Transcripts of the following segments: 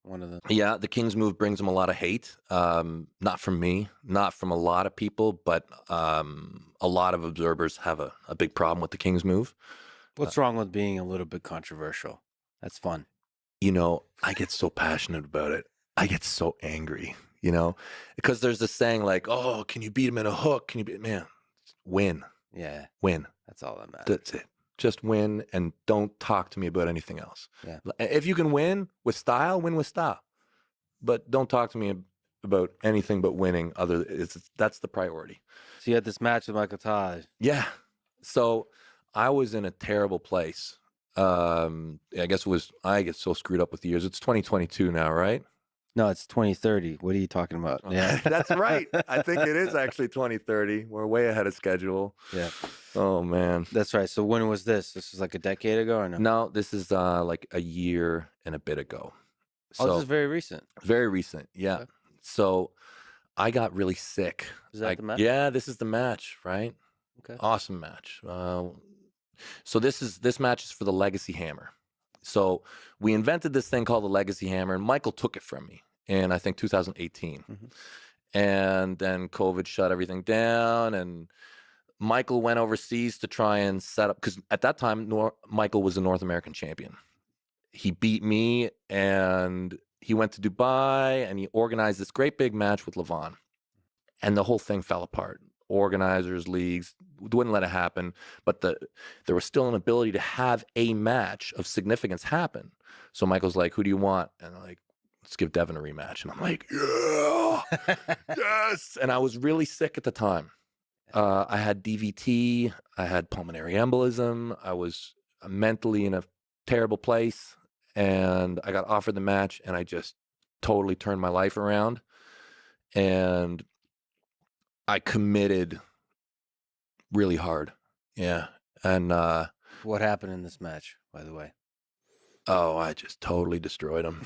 one of the. Yeah, the King's move brings him a lot of hate. Not from me, not from a lot of people, but a lot of observers have a big problem with the King's move. What's wrong with being a little bit controversial? That's fun. I get so passionate about it. I get so angry, because there's this saying like, "Oh, can you beat him in a hook? Can you beat man? Win, Yeah, win. that's all that matters. That's it. Just win, and don't talk to me about anything else. Yeah. If you can win with style, win with style. But don't talk to me about anything but winning. That's the priority. So you had this match with Michael Todd. Yeah. So I was in a terrible place. I guess I get so screwed up with the years. It's 2022 now, right? No, it's 2030. What are you talking about? Yeah. That's right. I think it is actually 2030. We're way ahead of schedule. Yeah. Oh man. That's right. So when was this? This was like a decade ago or no? No, this is like a year and a bit ago. Oh, this So is very recent. very recent. Yeah. Okay. So I got really sick. Is that the match? Yeah, this is the match, right? Okay. Awesome match. So this match is for the Legacy Hammer. So we invented this thing called the Legacy Hammer, and Michael took it from me in, I think, 2018. And then COVID shut everything down, and Michael went overseas to try and set up, because at that time, Michael was a North American champion. He beat me, and he went to Dubai, and he organized this great big match with Levon. And the whole thing fell apart. Organizers, leagues wouldn't let it happen, but there was still an ability to have a match of significance happen. So Michael's like, "Who do you want?" And I'm like, "Let's give Devin a rematch." And I'm like, "Yeah, yes!" And I was really sick at the time. I had DVT, I had pulmonary embolism, I was mentally in a terrible place, and I got offered the match, and I just totally turned my life around, and I committed really hard. Yeah. And What happened in this match, by the way? oh, I just totally destroyed him.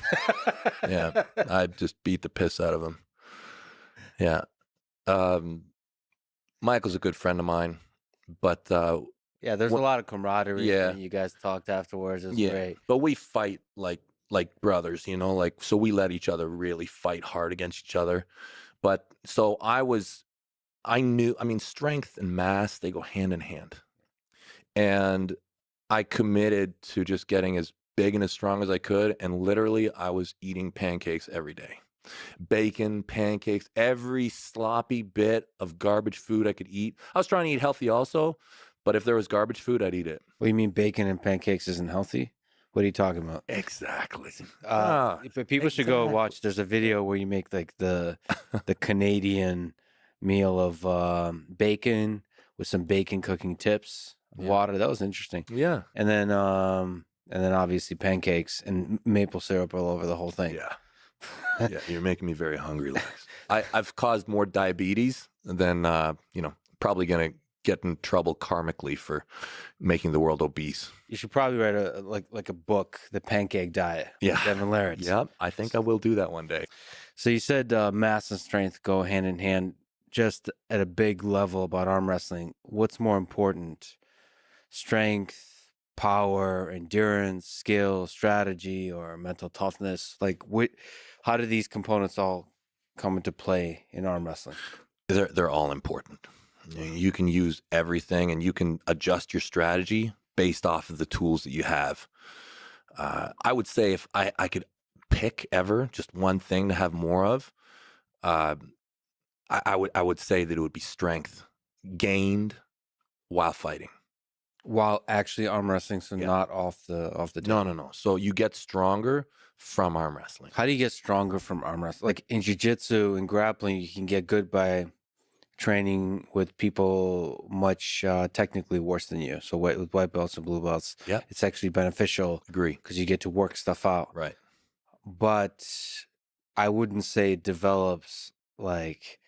Yeah. I just beat the piss out of him. Yeah. Michael's a good friend of mine, but Yeah, there's a lot of camaraderie. Yeah. And you guys talked afterwards. It was yeah. great. But we fight like brothers, like, so we let each other really fight hard against each other. But so I knew, strength and mass, they go hand in hand. And I committed to just getting as big and as strong as I could. And literally, I was eating pancakes every day. Bacon, pancakes, every sloppy bit of garbage food I could eat. I was trying to eat healthy also, but if there was garbage food, I'd eat it. What do you mean bacon and pancakes isn't healthy? What are you talking about? Exactly. But people should go watch. There's a video where you make like the Canadian meal of bacon with some bacon cooking tips, water. That was interesting. Yeah. And then obviously pancakes and maple syrup all over the whole thing. Yeah. Yeah, you're making me very hungry, Lex. I've caused more diabetes than probably gonna get in trouble karmically for making the world obese. You should probably write a book, The Pancake Diet. Yeah. Devin Larratt's. Yeah, I think I will do that one day. So you said mass and strength go hand in hand. Just at a big level about arm wrestling, what's more important? Strength, power, endurance, skill, strategy, or mental toughness? Like, how do these components all come into play in arm wrestling? They're all important. You can use everything, and you can adjust your strategy based off of the tools that you have. I would say if I could pick ever just one thing to have more of, I would say that it would be strength gained while fighting. While actually arm wrestling, so not off the No. So you get stronger from arm wrestling. How do you get stronger from arm wrestling? Like in jiu-jitsu and grappling, you can get good by training with people much technically worse than you. So with white belts and blue belts, it's actually beneficial. Agree. Because you get to work stuff out. Right. But I wouldn't say it develops like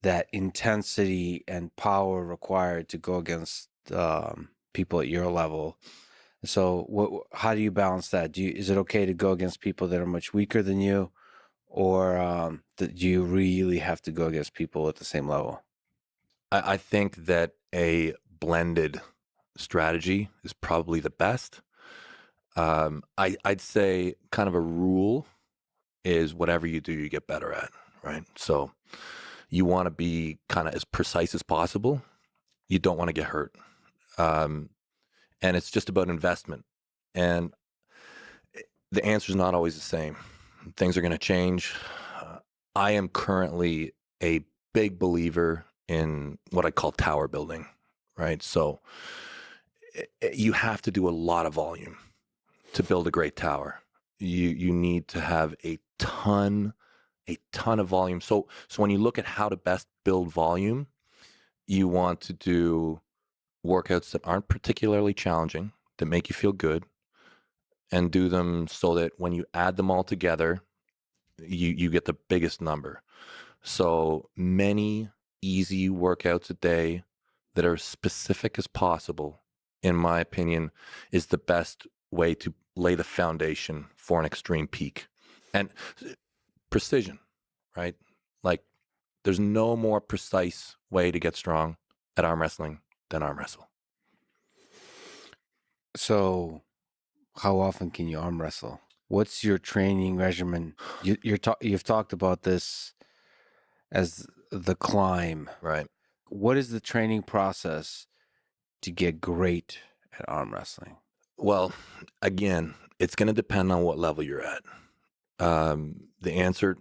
that intensity and power required to go against people at your level. So how do you balance that? Is it okay to go against people that are much weaker than you, or do you really have to go against people at the same level? I think that a blended strategy is probably the best. I'd say kind of a rule is whatever you do, you get better at, right? So you want to be kind of as precise as possible. You don't want to get hurt. Um, and it's just about investment. And the answer is not always the same. Things are going to change. Uh, I am currently a big believer in what I call tower building, right? So you have to do a lot of volume to build a great tower. You need to have a ton of volume. So when you look at how to best build volume, you want to do workouts that aren't particularly challenging, that make you feel good, and do them so that when you add them all together, you get the biggest number. So many easy workouts a day that are as specific as possible, in my opinion, is the best way to lay the foundation for an extreme peak. And precision, right? Like there's no more precise way to get strong at arm wrestling than arm wrestle. So, how often can you arm wrestle? What's your training regimen? You've talked about this as the climb. Right. What is the training process to get great at arm wrestling? Well, again, it's going to depend on what level you're at. The answer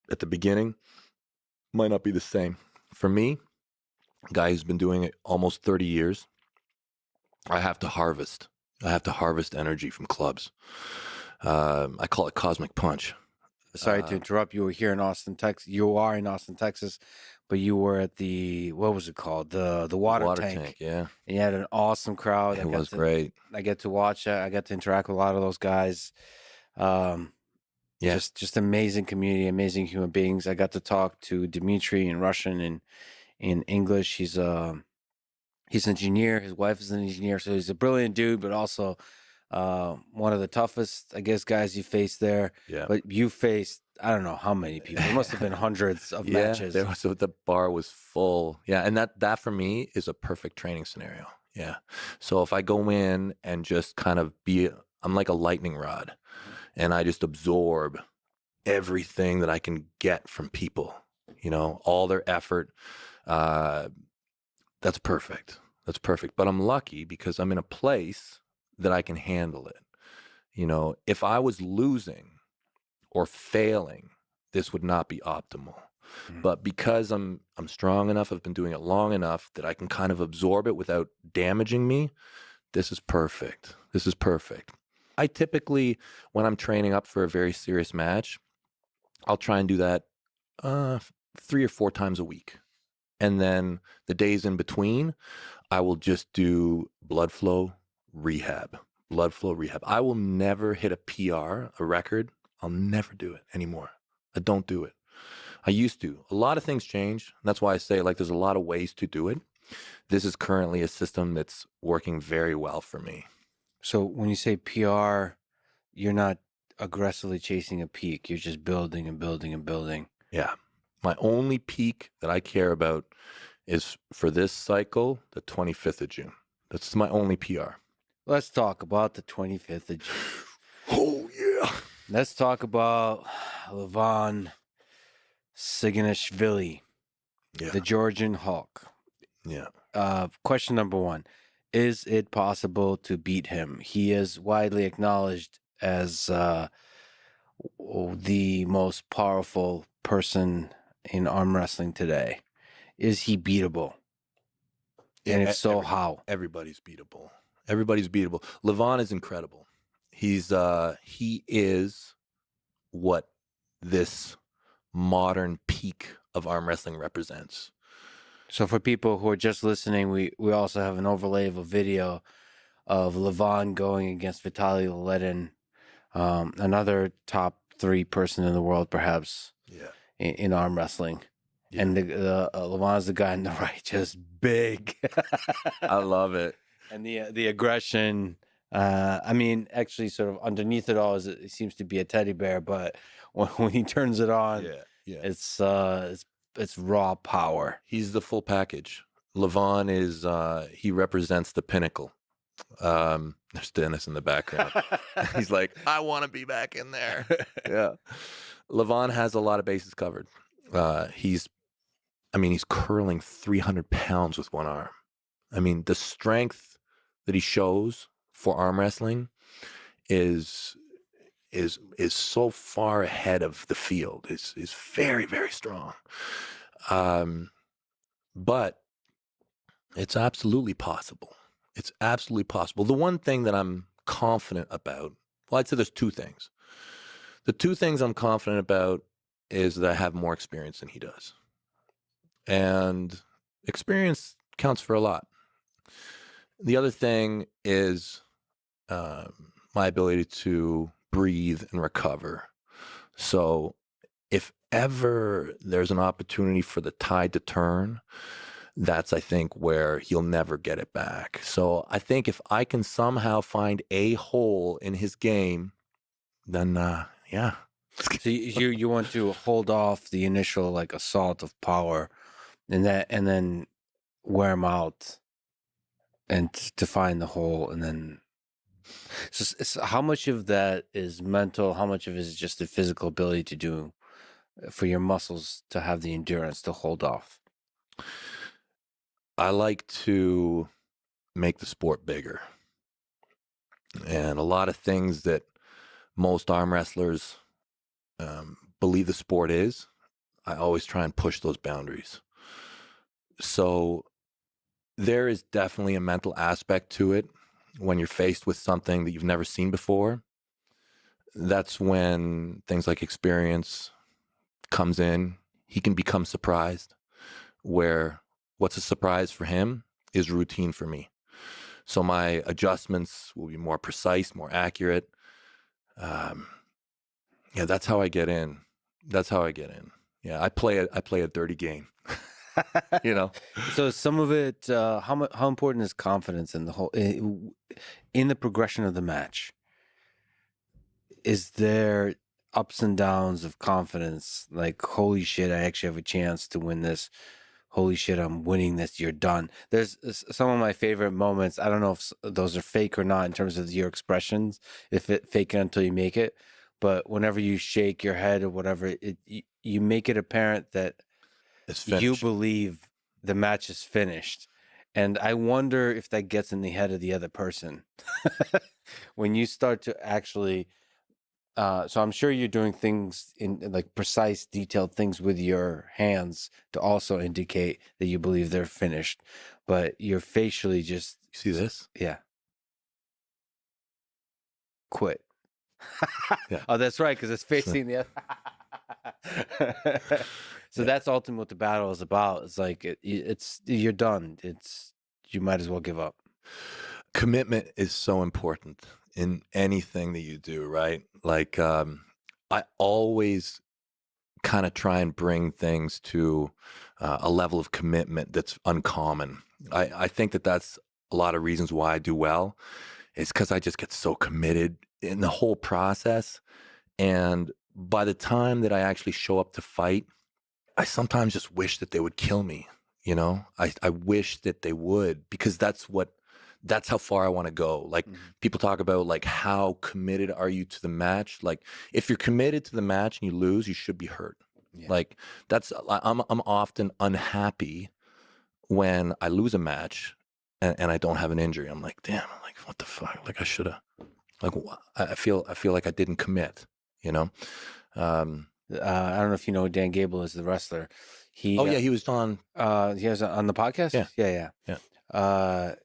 at the beginning might not be the same. For me, a guy who's been doing it almost 30 years, I have to harvest. I have to harvest energy from clubs. I call it cosmic punch. Sorry to interrupt. You were here in Austin, Texas. You are in Austin, Texas, but you were at what was it called? The water tank. Yeah. And you had an awesome crowd. It was great. I get to watch it. I get to interact with a lot of those guys. Yeah. Just amazing community, amazing human beings. I got to talk to Dimitri in Russian and in English. He's an engineer. His wife is an engineer, so he's a brilliant dude, but also one of the toughest, I guess, guys you faced there. Yeah. But you faced, I don't know how many people. It must have been hundreds of matches. Yeah, the bar was full. Yeah, and that for me is a perfect training scenario. Yeah. So if I go in and just kind of I'm like a lightning rod, and I just absorb everything that I can get from people, all their effort. That's perfect. That's perfect. But I'm lucky because I'm in a place that I can handle it. If I was losing or failing, this would not be optimal. But because I'm strong enough, I've been doing it long enough that I can kind of absorb it without damaging me. This is perfect. This is perfect. I typically, when I'm training up for a very serious match, I'll try and do that 3 or 4 times a week. And then the days in between, I will just do blood flow rehab. Blood flow rehab. I will never hit a PR, a record. I'll never do it anymore. I don't do it. I used to. A lot of things change. That's why I say there's a lot of ways to do it. This is currently a system that's working very well for me. So when you say PR, you're not aggressively chasing a peak. You're just building and building and building. Yeah. My only peak that I care about is for this cycle, the 25th of June. That's my only PR. Let's talk about the 25th of June. Oh, yeah. Let's talk about Levan Siganishvili, the Georgian Hulk. Yeah. Question number 1. Is it possible to beat him? He is widely acknowledged as the most powerful person in arm wrestling today. Is he beatable? And if so, how? Everybody's beatable. Everybody's beatable. Levan is incredible. He is what this modern peak of arm wrestling represents. So for people who are just listening, we also have an overlay of a video of Levan going against Vitaly Lenin, another top 3 person in the world, perhaps, in arm wrestling. Yeah. And Levan's the guy on the right, just big. I love it. And the aggression. Actually, sort of underneath it all it seems to be a teddy bear, but when he turns it on, it's raw power. He's the full package. Levan is he represents the pinnacle. There's Dennis in the background. He's like, I want to be back in there. Yeah. Levon has a lot of bases covered. He's curling 300 pounds with one arm. I mean, the strength that he shows for arm wrestling is so far ahead of the field. Is very, very strong. But it's absolutely possible. It's absolutely possible. The one thing that I'm confident about, well, I'd say there's two things. The two things I'm confident about is that I have more experience than he does. And experience counts for a lot. The other thing is my ability to breathe and recover. So if ever there's an opportunity for the tide to turn, that's, I think, where he'll never get it back. So I think if I can somehow find a hole in his game, then yeah. So you want to hold off the initial like assault of power, and then wear him out, and to find the hole, and then. So how much of that is mental? How much of it is just the physical ability to do for your muscles to have the endurance to hold off? I like to make the sport bigger. And a lot of things that most arm wrestlers believe the sport is, I always try and push those boundaries. So there is definitely a mental aspect to it when you're faced with something that you've never seen before. That's when things like experience comes in. He can become surprised, where what's a surprise for him is routine for me. So my adjustments will be more precise, more accurate. Yeah, that's how I get in. That's how I get in. Yeah, I play a dirty game. You know. So some of it, how important is confidence in the whole in the progression of the match? Is there ups and downs of confidence? Like, holy shit, I actually have a chance to win this. Holy shit, I'm winning this. You're done. There's some of my favorite moments. I don't know if those are fake or not in terms of your expressions. If it fake it until you make it, but whenever you shake your head or whatever, you make it apparent that It's you finished. believe the match is finished. And I wonder if that gets in the head of the other person when you start to actually. So I'm sure you're doing things in like precise, detailed things with your hands to also indicate that you believe they're finished, but you're facially just, You see this? yeah, quit. Yeah. Oh, that's right, because it's So, facing the other. So yeah. that's ultimately what the battle is about. It's like it's you're done. It's you might as well give up. Commitment is so important in anything that you do, right? Like I always kind of try and bring things to a level of commitment that's uncommon. I think that that's a lot of reasons why I do well. It's because I just get so committed in the whole process. And by the time that I actually show up to fight, I sometimes just wish that they would kill me. You know, I wish that they would, because that's how far I want to go. Like people talk about like how committed are you to the match? Like if you're committed to the match and you lose, you should be hurt. Yeah. Like I'm often unhappy when I lose a match and I don't have an injury. I'm like, damn, I'm like, what the fuck? Like I should have. Like I feel like I didn't commit. You know. I don't know if you know who Dan Gable is, the wrestler. Oh He yeah, he was on. he was on the podcast. Yeah, Yeah. yeah.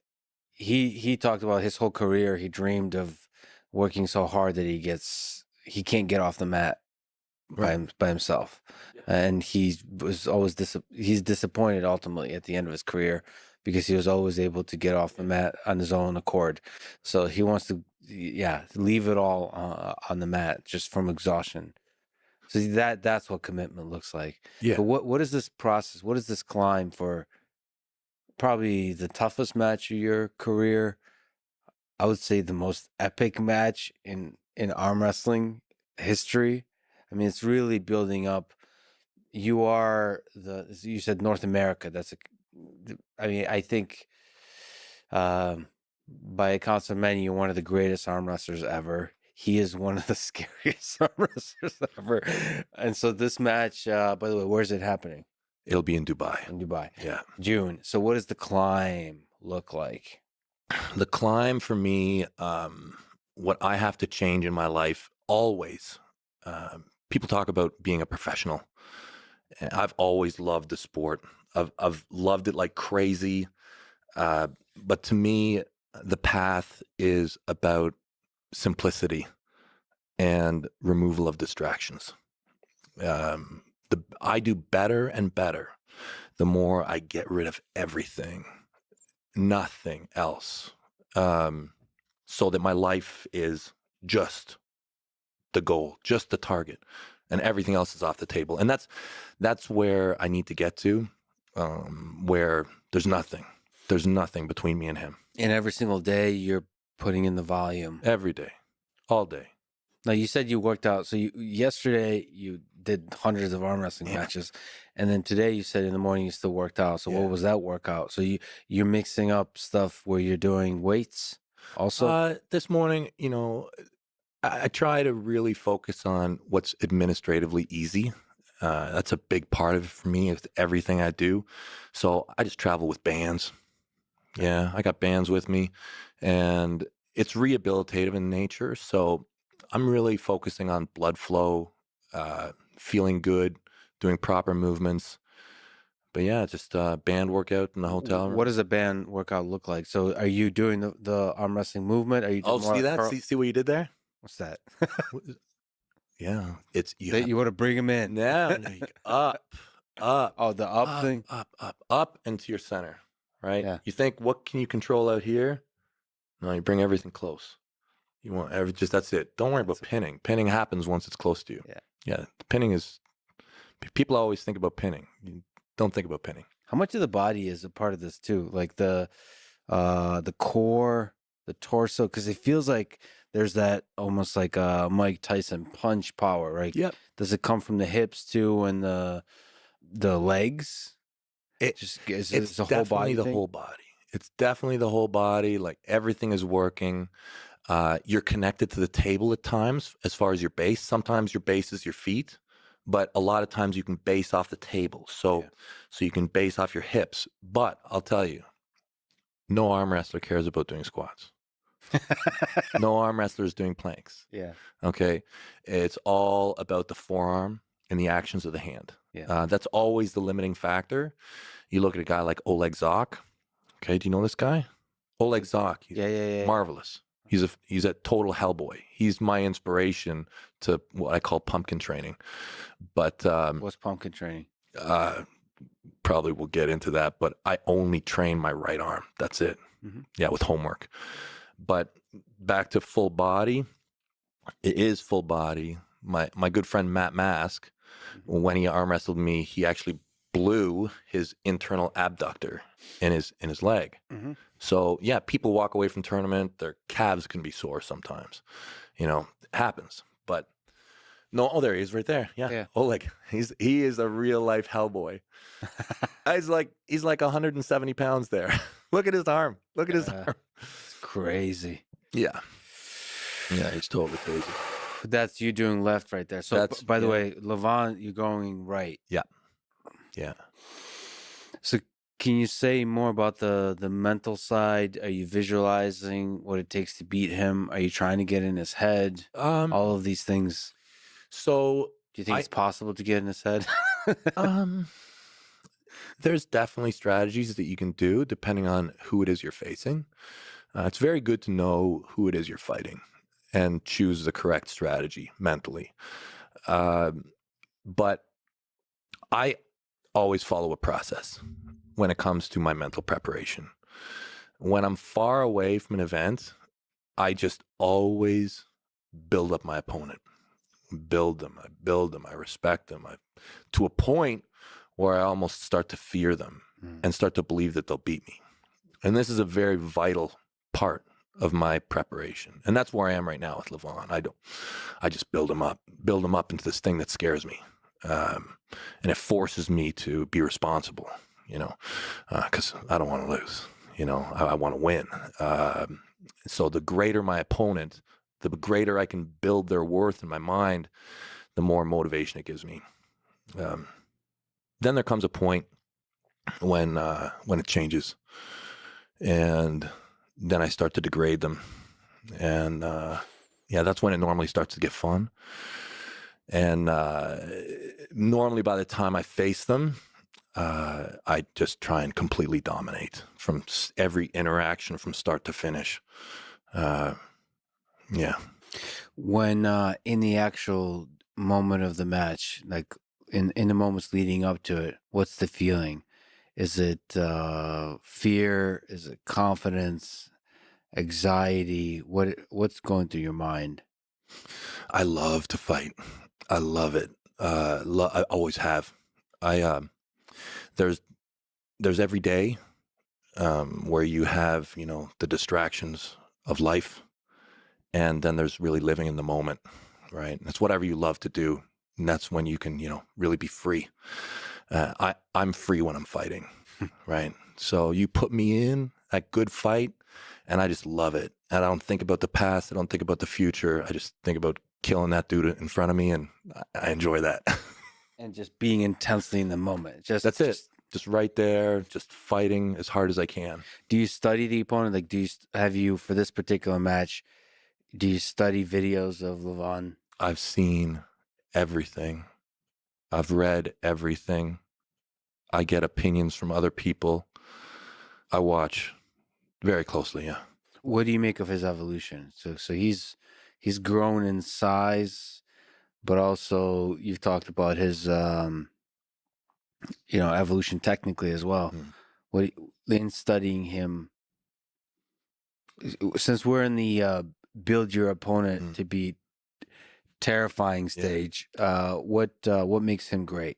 He talked about his whole career. He dreamed of working so hard that he can't get off the mat Right. by himself, and he was always he's disappointed ultimately at the end of his career because he was always able to get off the mat on his own accord. So he wants to, yeah, leave it all on the mat just from exhaustion. So that's what commitment looks like. Yeah. But what is this process? What is this climb for? Probably the toughest match of your career. I would say the most epic match in arm wrestling history. I mean, it's really building up. You are you said North America. I mean, I think by accounts of many, you're one of the greatest arm wrestlers ever. he is one of the scariest arm wrestlers ever. And so this match, by the way, where's it happening? It'll be in Dubai. In Dubai. Yeah. June. So what does the climb look like? The climb for me, what I have to change in my life always. People talk about being a professional. I've always loved the sport. I've loved it like crazy. But to me, the path is about simplicity and removal of distractions. I do better and better the more I get rid of everything, nothing else, so that my life is just the goal, just the target, and everything else is off the table. And that's where I need to get to, where there's nothing between me and him. And every single day you're putting in the volume. Every day, all day. Now you said you worked out. So yesterday you did hundreds of arm wrestling matches, and then today you said in the morning you still worked out. So what was that workout? So you're mixing up stuff where you're doing weights also? This morning, I try to really focus on what's administratively easy. That's a big part of it for me with everything I do. So I just travel with bands. Yeah, I got bands with me, and it's rehabilitative in nature. So I'm really focusing on blood flow, feeling good, doing proper movements. But yeah, just a band workout in the hotel room. What does a band workout look like? So are you doing the arm wrestling movement? Are you doing see that? See what you did there? What's that? Yeah, it's you want to bring them in. Now, up. Oh, the up thing? Up into your center, right? Yeah. You think, what can you control out here? No, you bring everything close. You want that's it. Don't worry about pinning. Pinning happens once it's close to you. Yeah. Pinning is, people always think about pinning. You don't think about pinning. How much of the body is a part of this too? Like the core, the torso, because it feels like there's that almost like a Mike Tyson punch power, right? Yep. Does it come from the hips too and the legs? It's a whole body the thing? whole body. It's definitely the whole body. Like everything is working. You're connected to the table at times as far as your base. Sometimes your base is your feet, but a lot of times you can base off the table. So you can base off your hips. But I'll tell you, no arm wrestler cares about doing squats. No arm wrestler is doing planks. Yeah. Okay. It's all about the forearm and the actions of the hand. Yeah. That's always the limiting factor. You look at a guy like Oleg Zok. Okay. Do you know this guy? Oleg Zok. Yeah. Marvelous. He's a total hellboy. He's my inspiration to what I call pumpkin training. But what's pumpkin training? Probably we'll get into that. But I only train my right arm. That's it. Mm-hmm. Yeah, with homework. But back to full body. It is full body. My good friend Matt Mask, when he arm wrestled me, he actually blew his internal abductor in his leg. Mm-hmm. So yeah, people walk away from tournament, their calves can be sore sometimes. It happens. But no, there he is right there. Yeah. Oleg, he is a real life hellboy. he's like 170 pounds there. Look at his arm. Look at his arm. It's crazy. Yeah. Yeah, he's totally crazy. That's you doing left right there. So by the way, Levant, you're going right. Yeah. Yeah. So can you say more about the mental side? Are you visualizing what it takes to beat him? Are you trying to get in his head? All of these things. So do you think it's possible to get in his head? There's definitely strategies that you can do depending on who it is you're facing. It's very good to know who it is you're fighting and choose the correct strategy mentally. But I always follow a process when it comes to my mental preparation. When I'm far away from an event, I just always build up my opponent. Build them, I respect them, to a point where I almost start to fear them and start to believe that they'll beat me. And this is a very vital part of my preparation. And that's where I am right now with Levant. I just build them up into this thing that scares me. And it forces me to be responsible, because I don't want to lose, I want to win. So the greater my opponent, the greater I can build their worth in my mind, the more motivation it gives me. Um, then there comes a point when it changes, and then I start to degrade them, and yeah, that's when it normally starts to get fun. And normally, by the time I face them, I just try and completely dominate from every interaction from start to finish. Uh, yeah. When in the actual moment of the match, like in the moments leading up to it, what's the feeling? Is it fear? Is it confidence? Anxiety? What's going through your mind? I love to fight. I love it. I always have. I there's there's every day where you have the distractions of life, and then there's really living in the moment, right? And it's whatever you love to do, and that's when you can really be free. I'm free when I'm fighting, right? So you put me in that good fight, and I just love it. And I don't think about the past. I don't think about the future. I just think about killing that dude in front of me, and I enjoy that. And just being intensely in the moment. That's it. Just right there, just fighting as hard as I can. Do you study the opponent? Like, have you for this particular match? Do you study videos of Levon? I've seen everything. I've read everything. I get opinions from other people. I watch very closely. Yeah. What do you make of his evolution? So he's grown in size, but also you've talked about his evolution technically as well. Mm. What in studying him, since we're in the build your opponent to be terrifying stage, what makes him great?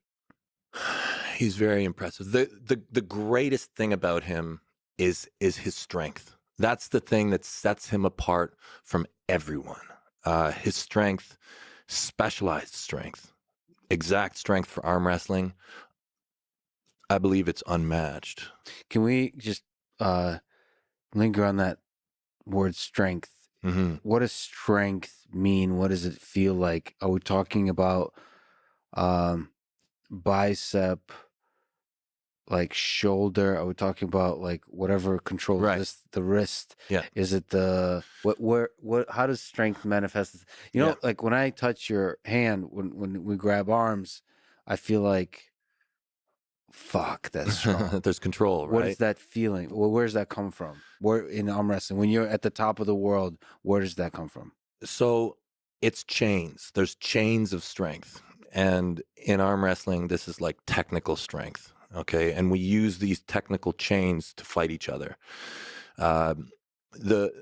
He's very impressive. The greatest thing about him is his strength. That's the thing that sets him apart from everyone. His strength, specialized strength, exact strength for arm wrestling. I believe it's unmatched. Can we just linger on that word strength? Mm-hmm. What does strength mean? What does it feel like? Are we talking about bicep, like shoulder? Are we talking about like whatever controls the wrist? Yeah. Is it how does strength manifest? Like when I touch your hand, when we grab arms, I feel like, fuck, that's strong. There's control, right? What is that feeling? Well, where does that come from? Where in arm wrestling, when you're at the top of the world, where does that come from? So it's chains. There's chains of strength. And in arm wrestling, this is like technical strength. Okay. And we use these technical chains to fight each other. The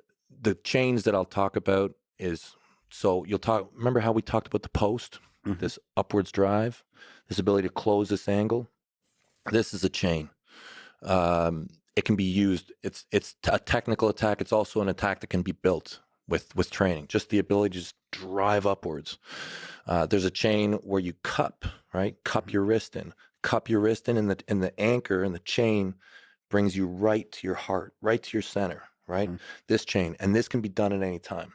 chains that I'll talk about is, so remember how we talked about the post, this upwards drive, this ability to close this angle? This is a chain. It can be used. It's a technical attack. It's also an attack that can be built with training. Just the ability to just drive upwards. There's a chain where you cup, right? Cup your wrist in. Cup your wrist in, and the anchor and the chain brings you right to your heart, right to your center, right? This chain, and this can be done at any time.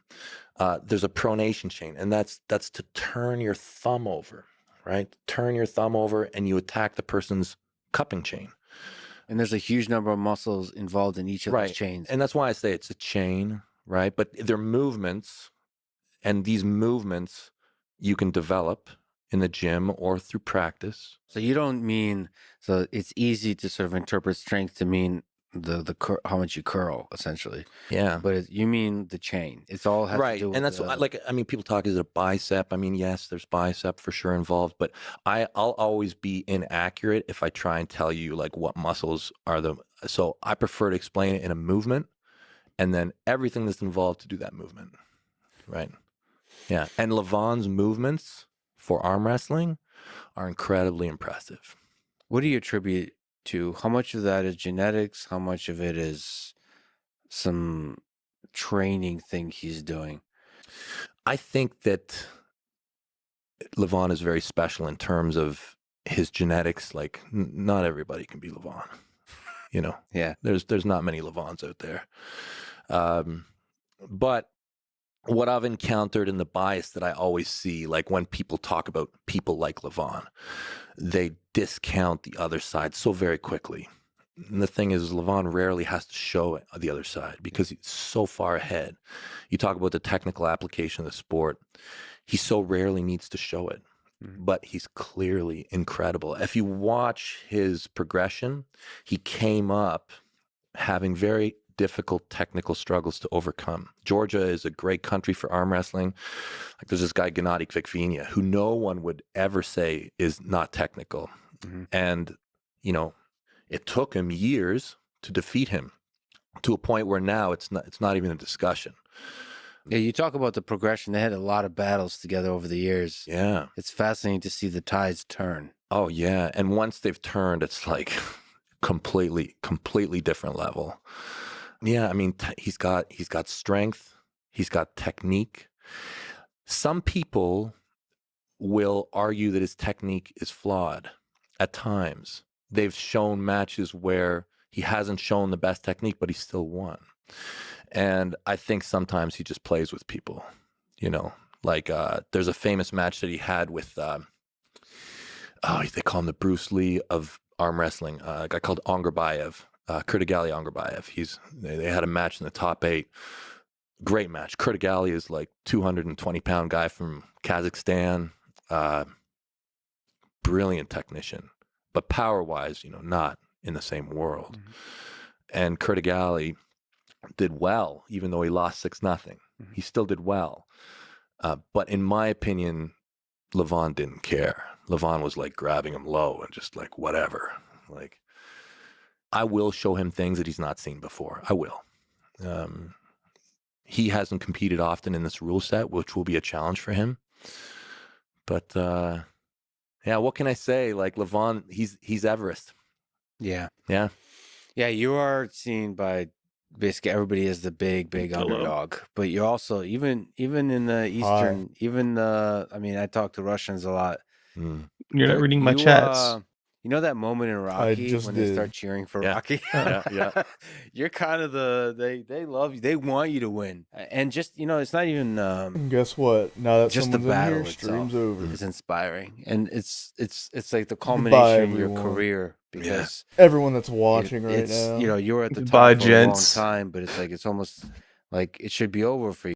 There's a pronation chain, and that's to turn your thumb over, right? Turn your thumb over, and you attack the person's cupping chain. And there's a huge number of muscles involved in each of those chains. And that's why I say it's a chain, right? But they're movements, and these movements you can develop in the gym or through practice. So you don't mean, so it's easy to sort of interpret strength to mean how much you curl, essentially. Yeah. But you mean the chain. It's all has to do with and that's people talk, is it a bicep? I mean, yes, there's bicep for sure involved, but I'll always be inaccurate if I try and tell you like what muscles are so I prefer to explain it in a movement, and then everything that's involved to do that movement. Right. Yeah. And Levon's movements for arm wrestling are incredibly impressive. What do you attribute to? How much of that is genetics? How much of it is some training thing he's doing? I think that Levon is very special in terms of his genetics. Like not everybody can be Levon, Yeah. There's not many Levons out there. But what I've encountered and the bias that I always see, like when people talk about people like Levon, they discount the other side so very quickly. And the thing is, Levon rarely has to show the other side because he's so far ahead. You talk about the technical application of the sport. He so rarely needs to show it, but he's clearly incredible. If you watch his progression, he came up having very difficult technical struggles to overcome. Georgia is a great country for arm wrestling. Like there's this guy, Gennady Kvikvinia, who no one would ever say is not technical. And, you know, it took him years to defeat him to a point where now it's not even a discussion. Yeah, you talk about the progression. They had a lot of battles together over the years. Yeah. It's fascinating to see the tides turn. Oh, yeah. And once they've turned, it's like completely different level. Yeah, I mean, he's got strength. He's got technique. Some people will argue that his technique is flawed at times. They've shown matches where he hasn't shown the best technique, but he still won. And I think sometimes he just plays with people, you know, like there's a famous match that he had with, they call him the Bruce Lee of arm wrestling, a guy called Ongarbayev, Kurtagali Ongarbayev. They had a match in the top 8. Great match. Kurtagali is like 220-pound guy from Kazakhstan, brilliant technician, but power-wise, you know, not in the same world. And Kurtagali did well, even though he lost 6-0. He still did well. But in my opinion, Levon didn't care. Levon was like grabbing him low and just like, whatever. Like, I will show him things that he's not seen before. I will. He hasn't competed often in this rule set, which will be a challenge for him. But yeah, what can I say? Like Levon, he's Everest. Yeah. Yeah. Yeah, you are seen by basically everybody as the big underdog. But you're also even in the Eastern, I mean, I talk to Russians a lot. You're not reading my chats. You know that moment in Rocky when they start cheering for Rocky? Yeah. You're kind of they love you. They want you to win. And just, you know, it's not even And guess what? Now that just the someone's in battle here, stream's itself over. is inspiring. And it's like the culmination of your everyone. career because Everyone that's watching right it's now. you know, you were at the top Goodbye, for a long gents. time, but it's like it's almost like it should be over for you.